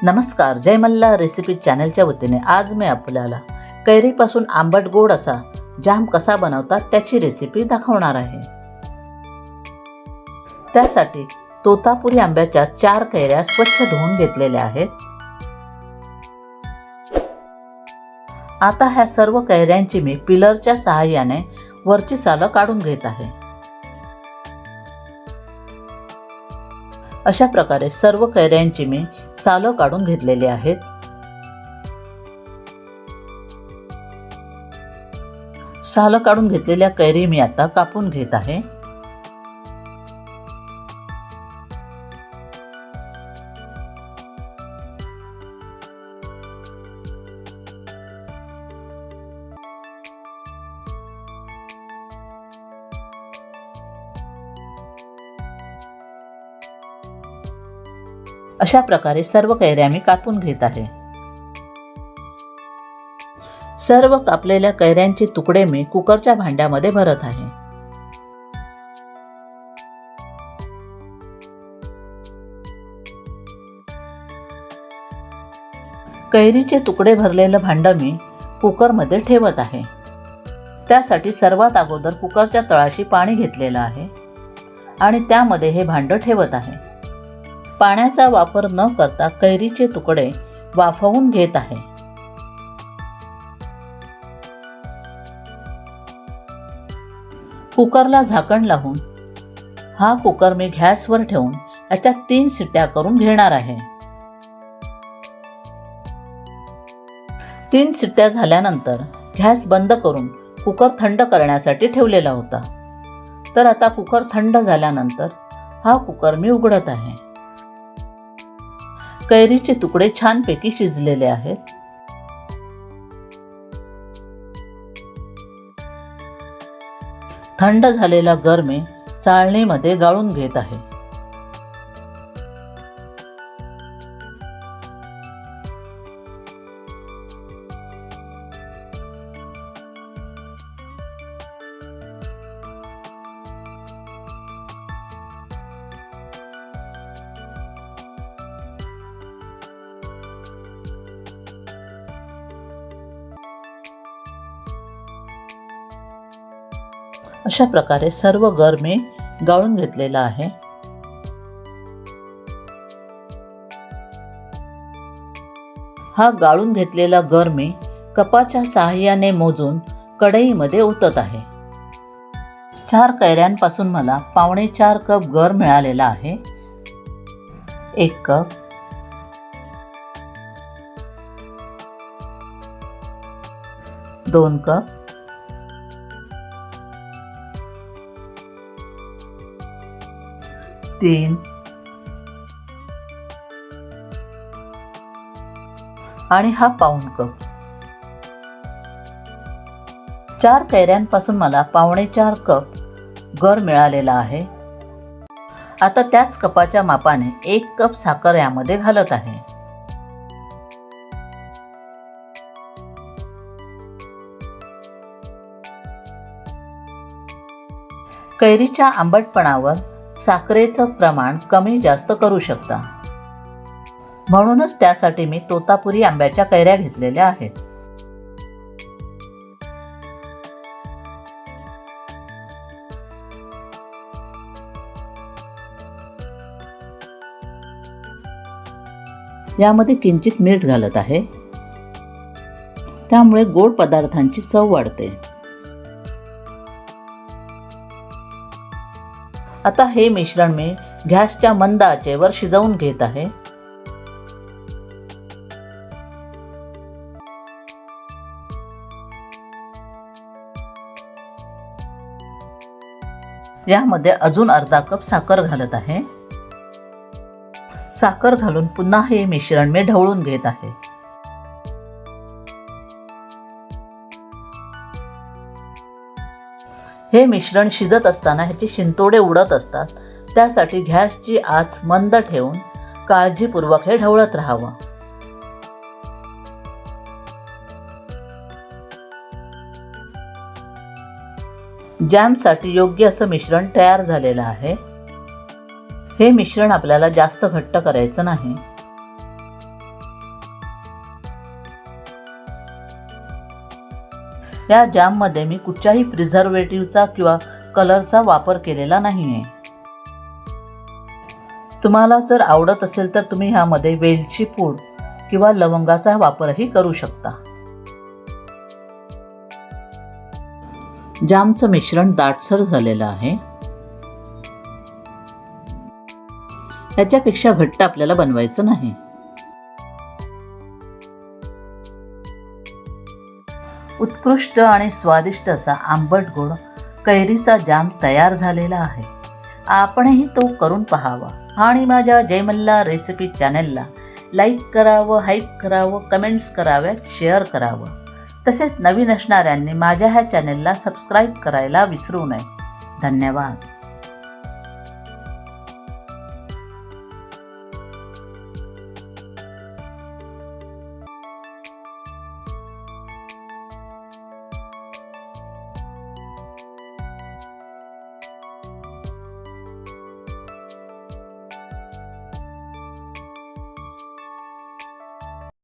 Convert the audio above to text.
नमस्कार, जय मल्हार रेसिपी चॅनलच्या वतीने आज मी आपल्याला कैरीपासून आंबट गोड असा जाम कसा बनवतात त्याची रेसिपी दाखवणार आहे। त्यासाठी तोतापुरी आंब्याच्या 4 कैऱ्या स्वच्छ धुवून घेतलेल्या आहेत। आता ह्या सर्व कैऱ्यांची मी पिलरच्या सहाय्याने वरची सालं काढून घेत आहे। अशा प्रकारे सर्व कैऱ्यांची मी सालं काढून घेतलेली आहेत। सालं काढून घेतलेल्या कैरी मी आता कापून घेत आहे। अशा प्रकारे सर्व कैऱ्या मी कापून घेत आहे। सर्व कापलेल्या कैऱ्यांचे तुकडे मी कुकरच्या भांड्यामध्ये भरत आहे। कैरीचे तुकडे भरलेलं भांड मी कुकरमध्ये ठेवत आहे। त्यासाठी सर्वात अगोदर कुकरच्या तळाशी पाणी घेतलेलं आहे आणि त्यामध्ये हे भांड ठेवत आहे। पाण्याचा वापर न करता कैरीचे तुकडे वाफवून घेत आहे। कुकरला झाकण लावून हा कुकर मी गॅसवर ठेवून याच्यात 3 शिट्ट्या करून घेणार आहे। 3 शिट्ट्या झाल्यानंतर गॅस बंद करून कुकर थंड करण्यासाठी ठेवलेला होता। तर आता कुकर थंड झाल्यानंतर हा कुकर मी उघडत आहे। कैरीचे तुकडे छानपैकी शिजलेले आहेत। थंड झालेला गर मी चाळणीमध्ये गाळून घेत आहे। अशा प्रकारे सर्व गर मी गाळून घेतलेला आहे। हा गाळून घेतलेला गर मी कपाच्या सहाय्याने मोजून कढईमध्ये ओतत आहे। 4 कैऱ्यांपासून मला 4.25 कप गर मिळालेला आहे। 1 कप, 2 कप, 3 आणि हा पाऊण कप। 4 कैऱ्यांपासून मला 4.25 कप गर मिळालेला आहे। आता त्याच कपाच्या मापाने 1 कप साखर यामध्ये घालत आहे। कैरीच्या आंबटपणावर साखरेचं प्रमाण कमी जास्त करू शकता, म्हणूनच त्यासाठी मी तोतापुरी आंब्याच्या कैऱ्या घेतलेल्या आहेत। यामध्ये किंचित मीठ घालत आहे, त्यामुळे गोड पदार्थांची चव वाढते। आता हे मिश्रण मी गॅसच्या मंद आचेवर शिजवून घेत आहे। यामध्ये अजून अर्धा कप साखर घालत आहे। साखर घालून पुन्हा हे मिश्रण मी ढवळून घेत आहे। हे मिश्रण शिजत असताना ह्याचे शिंतोडे उडत असतात, त्यासाठी गॅसची आच मंद ठेवून काळजीपूर्वक हे ढवळत राहावं। जॅमसाठी योग्य असं मिश्रण तयार झालेलं आहे। हे मिश्रण आपल्याला जास्त घट्ट करायचं नाही। या जाममध्ये मी कुठच्याही प्रिझर्वेटिव्हचा किंवा कलरचा वापर केलेला नाही आहे. तुम्हाला जर आवडत असेल तर तुम्ही ह्यामध्ये वेलची पूड किंवा लवंगाचा वापरही करू शकता. जामचं मिश्रण दाटसर झालेलं आहे. याच्यापेक्षा घट्ट आपल्याला बनवायचं नाही. उत्कृष्ट आणि स्वादिष्ट असा आंबट गोड कैरीचा जाम तयार झालेला आहे. आपणही तो करून पहावा आणि माझ्या जय मल्हार रेसिपी चॅनलला लाईक करावं, हाईप करावं, कमेंट्स कराव्यात, शेअर करावं. तसेच नवीन असणाऱ्यांनी माझ्या ह्या चॅनलला सबस्क्राईब करायला विसरू नये. धन्यवाद.